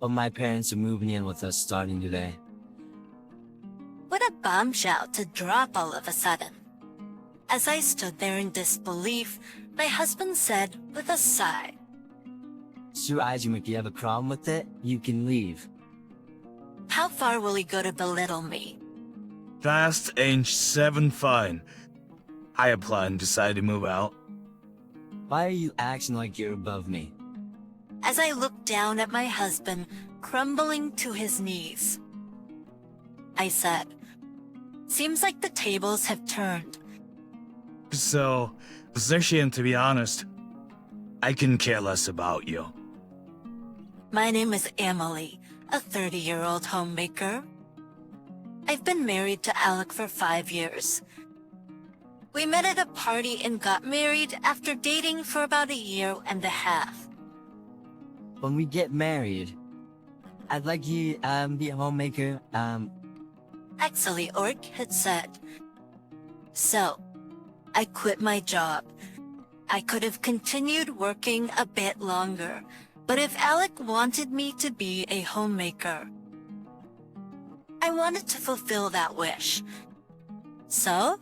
but my parents are moving in with us starting today. What a bombshell to drop all of a sudden. As I stood there in disbelief, my husband said with a sigh, Sure, Ajum, if you have a problem with it, you can leave. "How far will he go to belittle me?" Fast ain't 7 fine. I apply and decide to move out. Why are you acting like you're above me? As I looked down at my husband, crumbling to his knees, I said, "Seems like the tables have turned." So, Xerxian, to be honest, I can care less about you. My name is Emily, a 30-year-old homemaker. I've been married to Alec for 5 years. We met at a party and got married after dating for about a year and a half. When we get married, I'd like you be a homemaker. Actually, Orc had said. So, I quit my job. I could have continued working a bit longer, but if Alec wanted me to be a homemaker, I wanted to fulfill that wish. So,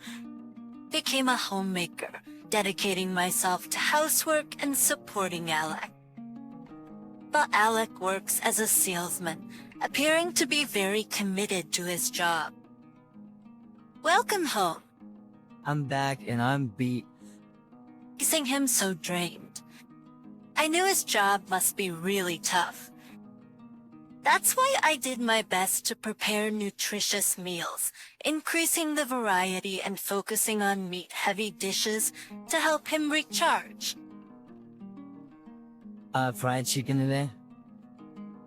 became a homemaker, dedicating myself to housework and supporting Alec. But Alec works as a salesman, appearing to be very committed to his job. Welcome home, I'm back and I'm beat. seeing him so drained. I knew his job must be really tough. That's why I did my best to prepare nutritious meals, increasing the variety and focusing on meat-heavy dishes to help him recharge. Fried chicken today?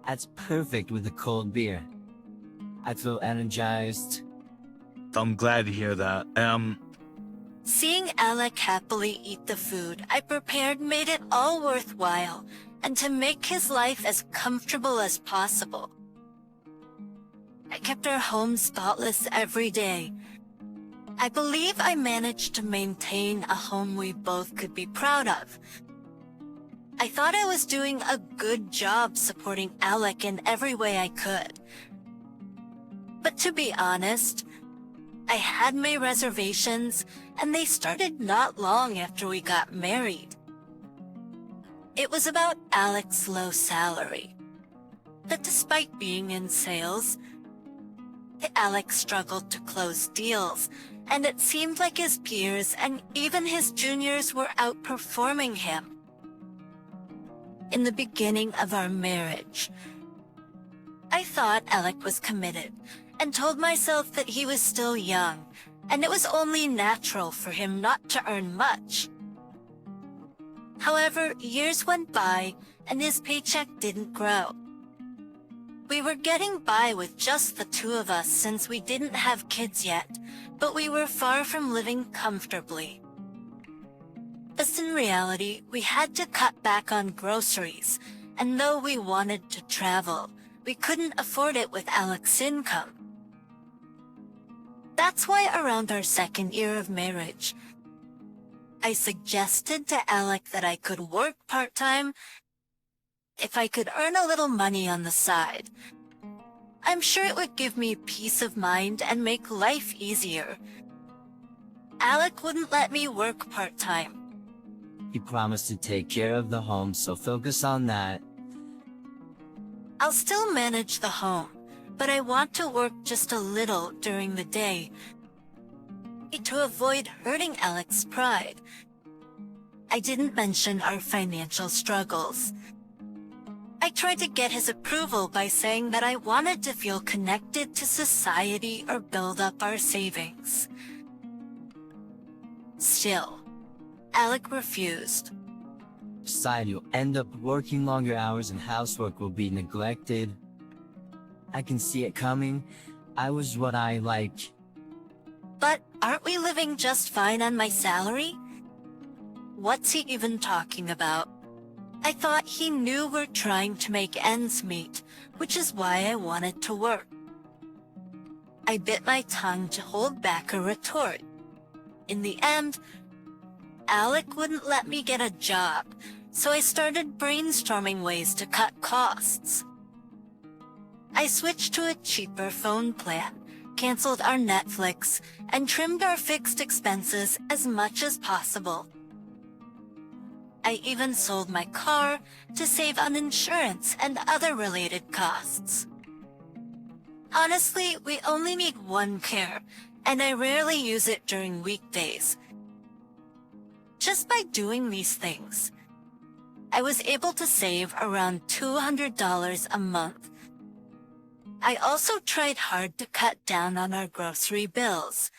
That's perfect with a cold beer. I feel energized. I'm glad to hear that. Seeing Alec happily eat the food I prepared made it all worthwhile, and to make his life as comfortable as possible. I kept our home spotless every day. I believe I managed to maintain a home we both could be proud of. I thought I was doing a good job supporting Alec in every way I could. But to be honest, I had my reservations, and they started not long after we got married. It was about Alec's low salary. That despite being in sales, Alec struggled to close deals, and it seemed like his peers and even his juniors were outperforming him. In the beginning of our marriage, I thought Alec was committed and told myself that he was still young, and it was only natural for him not to earn much. However, years went by and his paycheck didn't grow. We were getting by with just the two of us since we didn't have kids yet, but we were far from living comfortably. Thus, in reality, we had to cut back on groceries, and though we wanted to travel, we couldn't afford it with Alec's income. That's why around our second year of marriage, I suggested to Alec that I could work part-time if I could earn a little money on the side. I'm sure it would give me peace of mind and make life easier. Alec wouldn't let me work part-time. He promised to take care of the home, so focus on that. I'll still manage the home, but I want to work just a little during the day to avoid hurting Alec's pride. I didn't mention our financial struggles. I tried to get his approval by saying that I wanted to feel connected to society or build up our savings. Still, Alec refused. Besides, you'll end up working longer hours and housework will be neglected. I can see it coming. I was what I like. But aren't we living just fine on my salary? What's he even talking about? I thought he knew we're trying to make ends meet, which is why I wanted to work. I bit my tongue to hold back a retort. In the end, Alec wouldn't let me get a job, so I started brainstorming ways to cut costs. I switched to a cheaper phone plan, canceled our Netflix, and trimmed our fixed expenses as much as possible. I even sold my car to save on insurance and other related costs. Honestly, we only need one car, and I rarely use it during weekdays. Just by doing these things, I was able to save around $200 a month. I also tried hard to cut down on our grocery bills.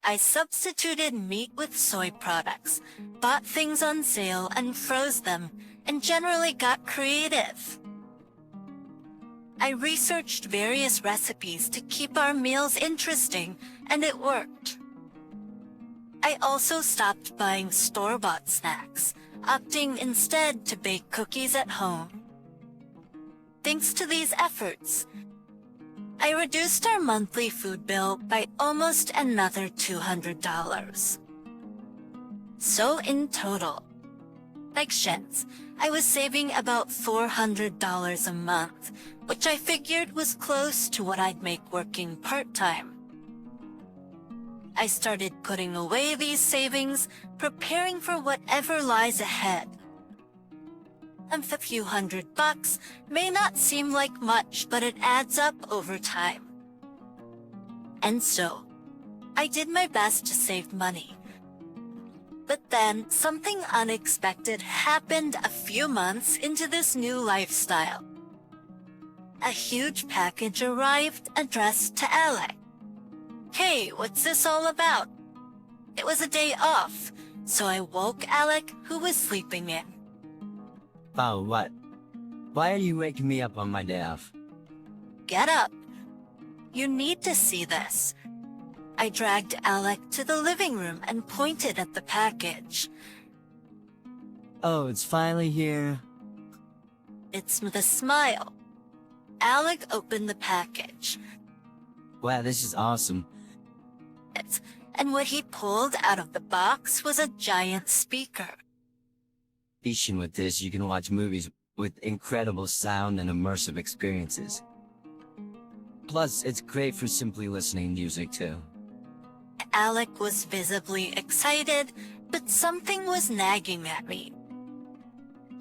I substituted meat with soy products, bought things on sale and froze them, and generally got creative. I researched various recipes to keep our meals interesting, and it worked. I also stopped buying store-bought snacks, opting instead to bake cookies at home. Thanks to these efforts, I reduced our monthly food bill by almost another $200. So in total, like Shen's, I was saving about $400 a month, which I figured was close to what I'd make working part-time. I started putting away these savings, preparing for whatever lies ahead. And a few $100 may not seem like much, but it adds up over time. And so, I did my best to save money. But then, something unexpected happened a few months into this new lifestyle. A huge package arrived addressed to Alec. Hey, what's this all about? It was a day off, so I woke Alec, who was sleeping in. Oh, what? Why are you waking me up on my day off? Get up. You need to see this. I dragged Alec to the living room and pointed at the package. Oh, it's finally here. It's with a smile. Alec opened the package. Wow, this is awesome. And what he pulled out of the box was a giant speaker. With this, you can watch movies with incredible sound and immersive experiences. Plus, it's great for simply listening music too. Alec was visibly excited, but something was nagging at me.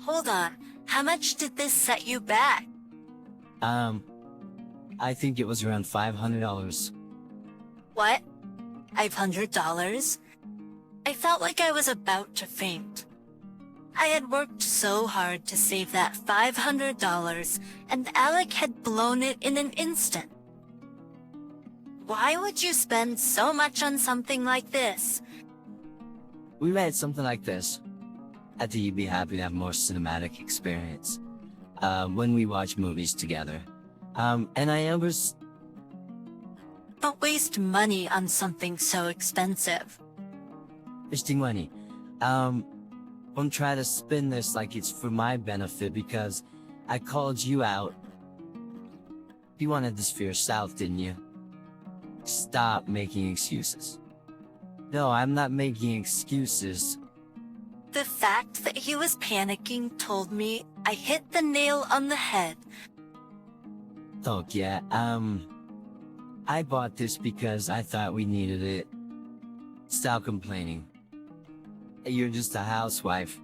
Hold on, how much did this set you back? I think it was around $500. What? $500? I felt like I was about to faint. I had worked so hard to save that $500, and Alec had blown it in an instant. Why would you spend so much on something like this? We made something like this. I think you'd be happy to have more cinematic experience. When we watch movies together. And I was... Don't waste money on something so expensive. wasting money. Don't try to spin this like it's for my benefit because I called you out. You wanted this for yourself, didn't you? Stop making excuses. No, I'm not making excuses. The fact that he was panicking told me I hit the nail on the head. Look, yeah, I bought this because I thought we needed it. Stop complaining. You're just a housewife.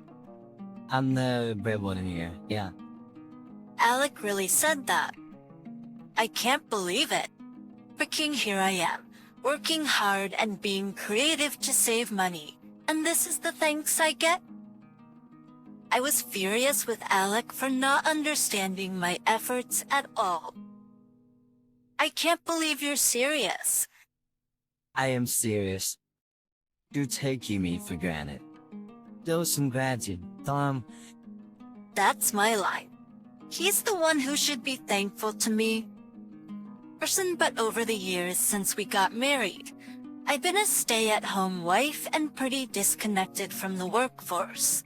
I'm the breadwinner here, yeah. Alec really said that. I can't believe it. Freaking here I am, working hard and being creative to save money, and this is the thanks I get? I was furious with Alec for not understanding my efforts at all. I can't believe you're serious. I am serious. You're taking me for granted. Show some gratitude, Tom. That's my line. He's the one who should be thankful to me. But over the years since we got married, I've been a stay-at-home wife and pretty disconnected from the workforce.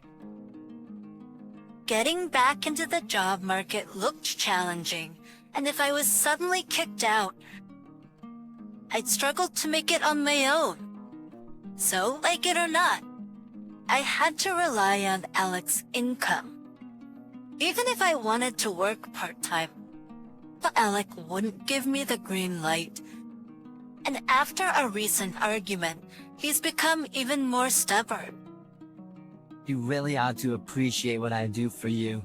Getting back into the job market looked challenging, and if I was suddenly kicked out, I'd struggle to make it on my own. So, like it or not, I had to rely on Alec's income. Even if I wanted to work part-time, But Alec wouldn't give me the green light. And after a recent argument, he's become even more stubborn. You really ought to appreciate what I do for you.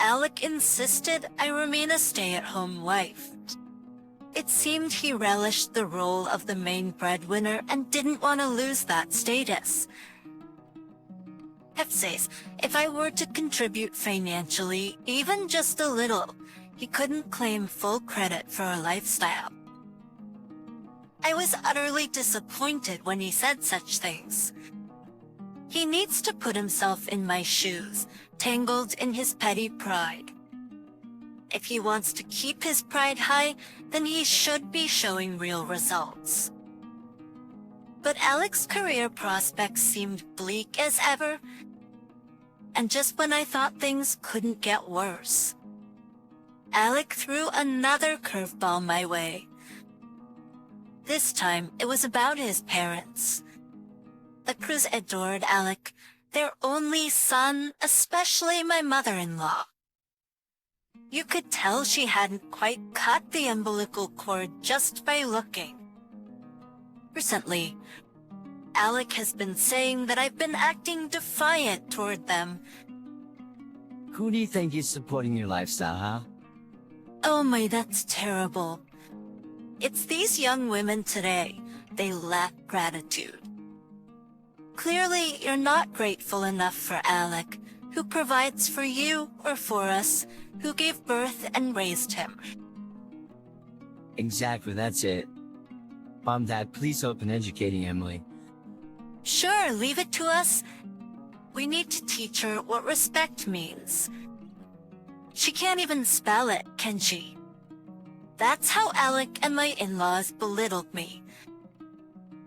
Alec insisted I remain a stay-at-home wife. It seemed he relished the role of the main breadwinner and didn't want to lose that status. Pep says if I were to contribute financially, even just a little, he couldn't claim full credit for a lifestyle. I was utterly disappointed when he said such things. He needs to put himself in my shoes, tangled in his petty pride. If he wants to keep his pride high, then he should be showing real results. But Alec's career prospects seemed bleak as ever, and just when I thought things couldn't get worse, Alec threw another curveball my way. This time, it was about his parents. The Cruz adored Alec, their only son, especially my mother-in-law. You could tell she hadn't quite cut the umbilical cord just by looking. Recently, Alec has been saying that I've been acting defiant toward them. Who do you think is supporting your lifestyle, huh? Oh my, that's terrible. It's these young women today. They lack gratitude. Clearly, you're not grateful enough for Alec, who provides for you or for us, who gave birth and raised him. Exactly, that's it. Mom, Dad, please open educating Emily. Sure, leave it to us. We need to teach her what respect means. She can't even spell it, can she? That's how Alec and my in-laws belittled me.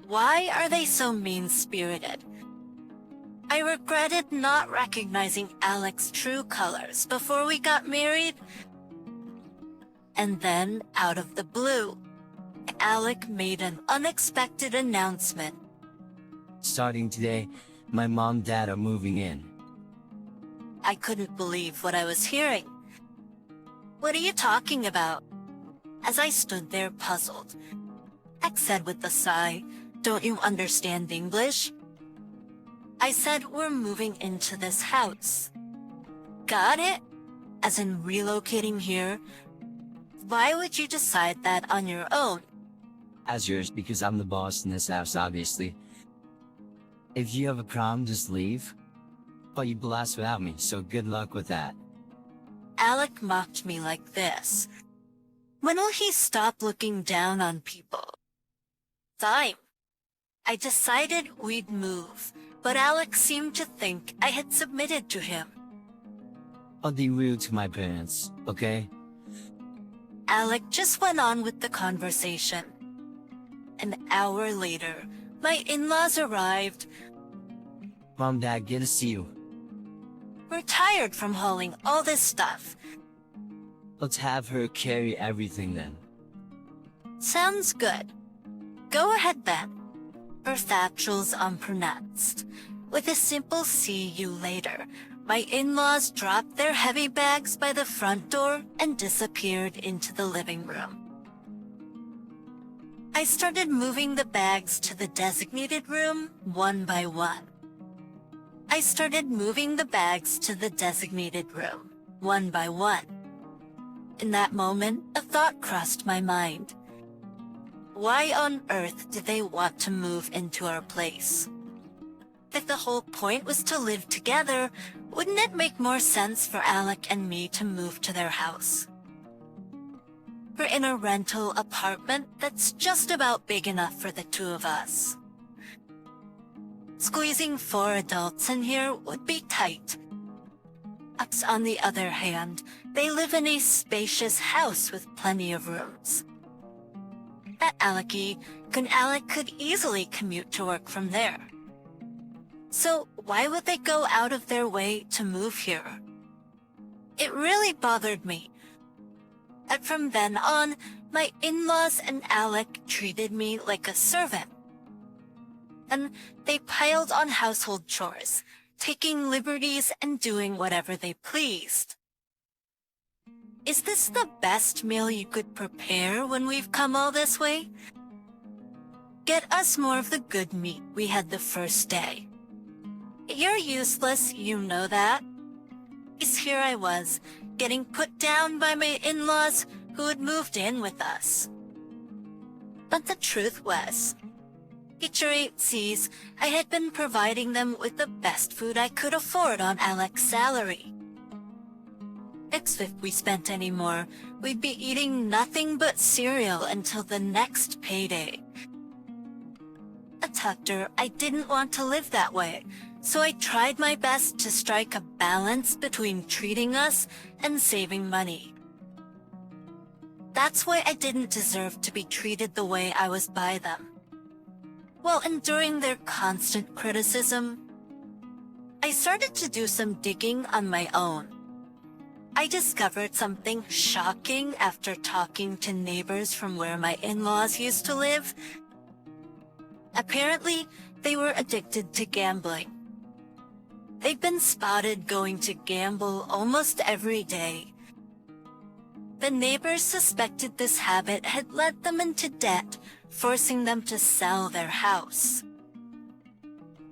Why are they so mean-spirited? I regretted not recognizing Alec's true colors before we got married. And then, out of the blue, Alec made an unexpected announcement. Starting today, my mom and dad are moving in. I couldn't believe what I was hearing. What are you talking about? As I stood there puzzled, Alec said with a sigh, "Don't you understand English?" I said, "We're moving into this house." Got it? As in relocating here? Why would you decide that on your own? As yours, because I'm the boss in this house, obviously. If you have a problem, just leave. But you blast without me, so good luck with that. Alec mocked me like this. When will he stop looking down on people? Time. I decided we'd move, but Alec seemed to think I had submitted to him. I'll be rude to my parents, okay? Alec just went on with the conversation. An hour later, my in-laws arrived. Mom, Dad, good to see you. We're tired from hauling all this stuff. Let's have her carry everything then. Sounds good. Go ahead then. Earthaptuals unpronounced. With a simple "see you later," my in-laws dropped their heavy bags by the front door and disappeared into the living room. I started moving the bags to the designated room one by one. I started moving the bags to the designated room one by one. In that moment, a thought crossed my mind. Why on earth did they want to move into our place? If the whole point was to live together, wouldn't it make more sense for Alec and me to move to their house? We're in a rental apartment that's just about big enough for the two of us. Squeezing 4 adults in here would be tight. Ups, on the other hand, they live in a spacious house with plenty of rooms. At Alec could easily commute to work from there. So why would they go out of their way to move here? It really bothered me. And from then on, my in-laws and Alec treated me like a servant. And they piled on household chores, taking liberties and doing whatever they pleased. Is this the best meal you could prepare when we've come all this way? Get us more of the good meat we had the first day. You're useless, you know that. Because here I was, getting put down by my in-laws who had moved in with us. But the truth was, Teacher 8Cs, I had been providing them with the best food I could afford on Alec's salary. If we spent any more, we'd be eating nothing but cereal until the next payday. I told her I didn't want to live that way, so I tried my best to strike a balance between treating us and saving money. That's why I didn't deserve to be treated the way I was by them. While enduring their constant criticism, I started to do some digging on my own. I discovered something shocking after talking to neighbors from where my in-laws used to live. Apparently, they were addicted to gambling. They'd been spotted going to gamble almost every day. The neighbors suspected this habit had led them into debt, forcing them to sell their house.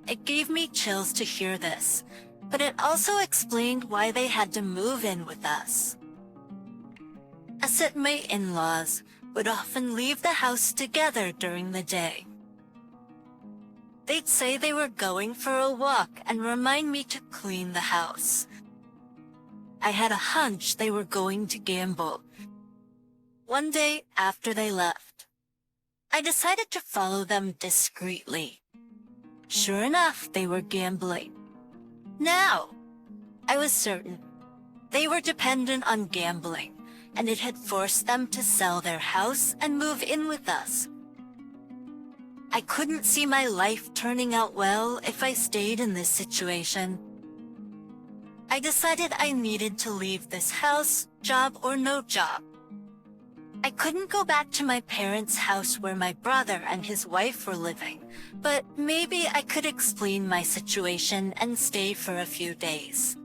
It gave me chills to hear this, but it also explained why they had to move in with us. Us at my in-laws would often leave the house together during the day. They'd say they were going for a walk and remind me to clean the house. I had a hunch they were going to gamble. One day after they left, I decided to follow them discreetly. Sure enough, they were gambling. Now, I was certain they were dependent on gambling, and it had forced them to sell their house and move in with us. I couldn't see my life turning out well if I stayed in this situation. I decided I needed to leave this house, job or no job. I couldn't go back to my parents' house where my brother and his wife were living, but maybe I could explain my situation and stay for a few days.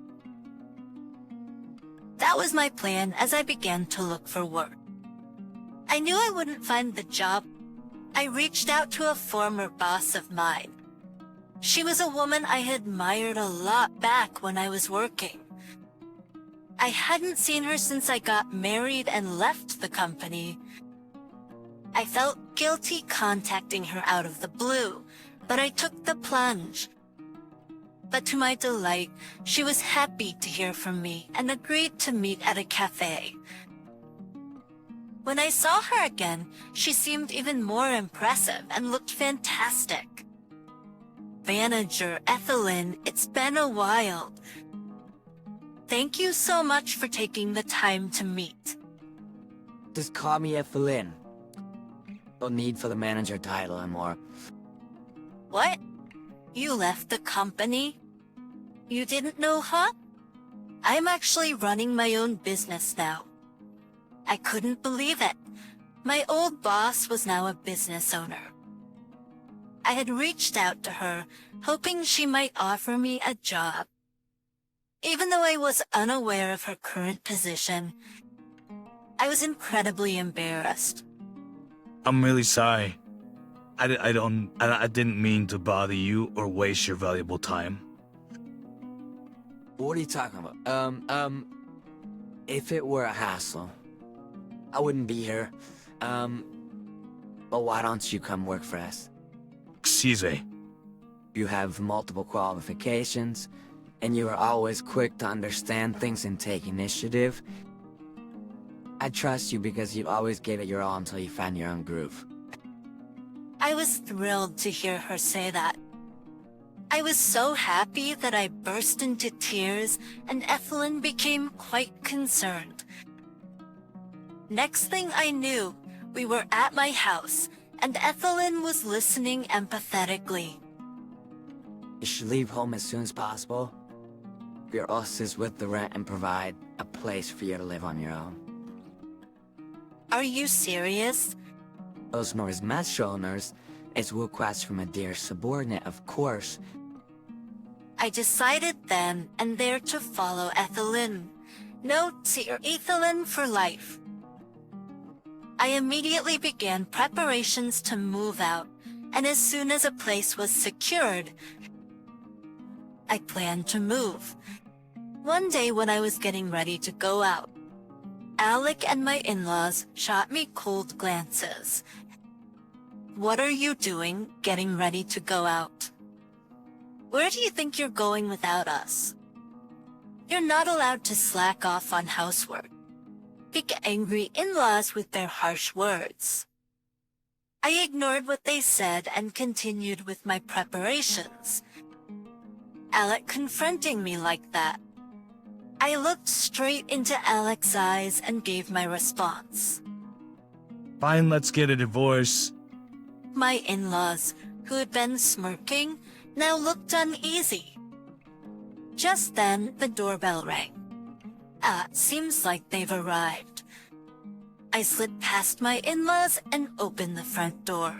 That was my plan as I began to look for work. I knew I wouldn't find the job. I reached out to a former boss of mine. She was a woman I admired a lot back when I was working. I hadn't seen her since I got married and left the company. I felt guilty contacting her out of the blue, but I took the plunge. But to my delight, she was happy to hear from me and agreed to meet at a cafe. When I saw her again, she seemed even more impressive and looked fantastic. Manager Ethelyn, it's been a while. Thank you so much for taking the time to meet. Just call me Ethelyn. No need for the manager title anymore. What? You left the company? You didn't know, huh? I'm actually running my own business now. I couldn't believe it. My old boss was now a business owner. I had reached out to her, hoping she might offer me a job. Even though I was unaware of her current position, I was incredibly embarrassed. I'm really sorry. I didn't mean to bother you or waste your valuable time. What are you talking about? If it were a hassle, I wouldn't be here. But why don't you come work for us? Excuse me. You have multiple qualifications, and you are always quick to understand things and take initiative. I trust you because you always gave it your all until you found your own groove. I was thrilled to hear her say that. I was so happy that I burst into tears, and Ethelyn became quite concerned. Next thing I knew, we were at my house, and Ethelyn was listening empathetically. You should leave home as soon as possible. Your us is with the rent and provide a place for you to live on your own. Are you serious? Those Nor's metro owners is request from a dear subordinate, of course. I decided then and there to follow Ethelyn. No ethylene for life. I immediately began preparations to move out, and as soon as a place was secured, I planned to move. One day when I was getting ready to go out, Alec and my in-laws shot me cold glances. What are you doing getting ready to go out? Where do you think you're going without us? You're not allowed to slack off on housework. Pick angry in-laws with their harsh words. I ignored what they said and continued with my preparations. Alec confronting me like that. I looked straight into Alec's eyes and gave my response. Fine, let's get a divorce. My in-laws, who had been smirking, now looked uneasy. Just then, the doorbell rang. Seems like they've arrived. I slid past my in-laws and opened the front door.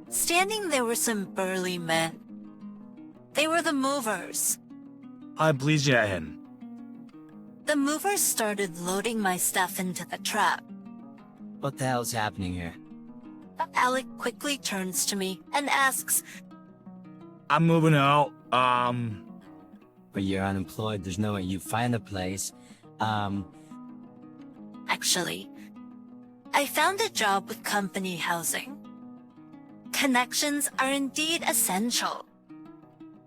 Standing there were some burly men. They were the movers. Hi, please get in. The movers started loading my stuff into the truck. What the hell's happening here? Alec quickly turns to me and asks, I'm moving out. But you're unemployed, there's no way you find a place. Actually, I found a job with company housing. Connections are indeed essential.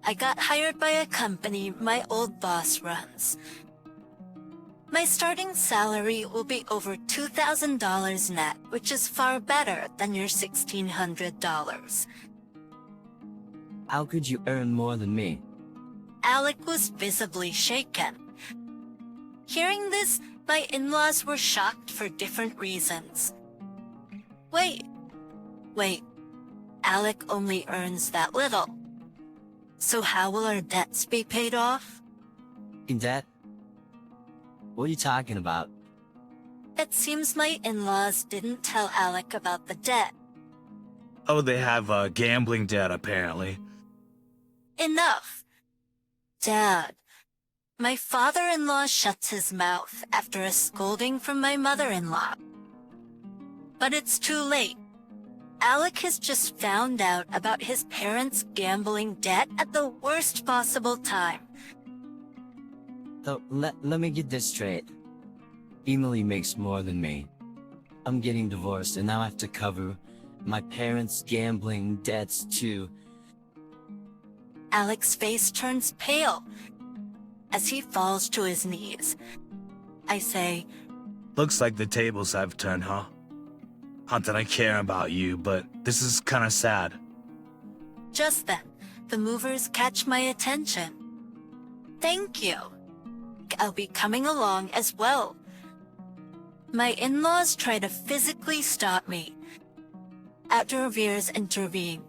I got hired by a company my old boss runs. My starting salary will be over $2,000 net, which is far better than your $1,600. How could you earn more than me? Alec was visibly shaken. Hearing this, my in-laws were shocked for different reasons. Wait. Alec only earns that little. So how will our debts be paid off? In debt? What are you talking about? It seems my in-laws didn't tell Alec about the debt. Oh, they have a gambling debt, apparently. Enough! Dad, my father-in-law shuts his mouth after a scolding from my mother-in-law. But it's too late. Alec has just found out about his parents' gambling debt at the worst possible time. So, let me get this straight. Emily makes more than me. I'm getting divorced and now I have to cover my parents' gambling debts too. Alec's face turns pale as he falls to his knees. I say, Looks like the tables have turned, huh? Not that I care about you, but this is kinda sad. just then, the movers catch my attention. Thank you. I'll be coming along as well. My in-laws try to physically stop me. Outdoor Veers intervene.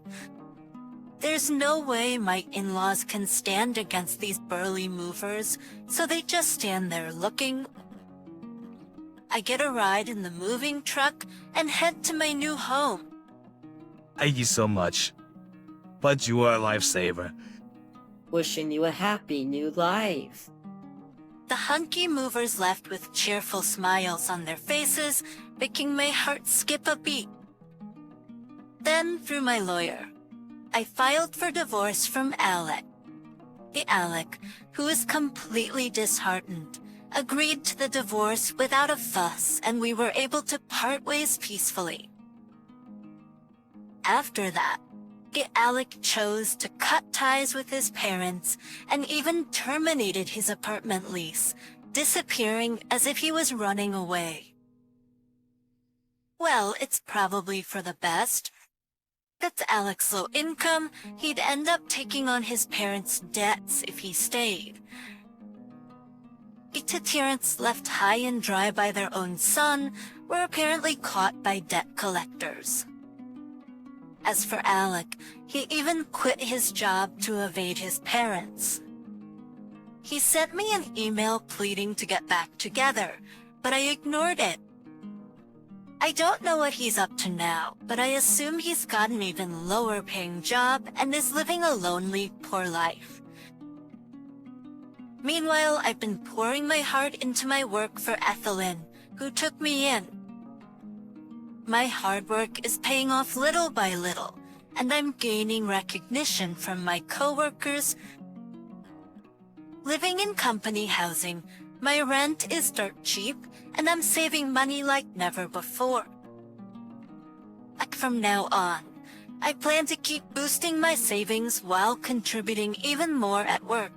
There's no way my in-laws can stand against these burly movers, so they just stand there looking. I get a ride in the moving truck and head to my new home. Thank you so much. But you are a lifesaver. Wishing you a happy new life. The hunky movers left with cheerful smiles on their faces, making my heart skip a beat. Then, through my lawyer, I filed for divorce from Alec. The Alec, who is completely disheartened, agreed to the divorce without a fuss, and we were able to part ways peacefully. After that, the Alec chose to cut ties with his parents and even terminated his apartment lease, disappearing as if he was running away. Well, it's probably for the best. That's Alec's low income, he'd end up taking on his parents' debts if he stayed. AITA tyrants left high and dry by their own son were apparently caught by debt collectors. As for Alec, he even quit his job to evade his parents. He sent me an email pleading to get back together, but I ignored it. I don't know what he's up to now, but I assume he's got an even lower paying job and is living a lonely, poor life. Meanwhile, I've been pouring my heart into my work for Ethelyn, who took me in. My hard work is paying off little by little, and I'm gaining recognition from my coworkers. Living in company housing, my rent is dirt cheap, and I'm saving money like never before. Like from now on, I plan to keep boosting my savings while contributing even more at work.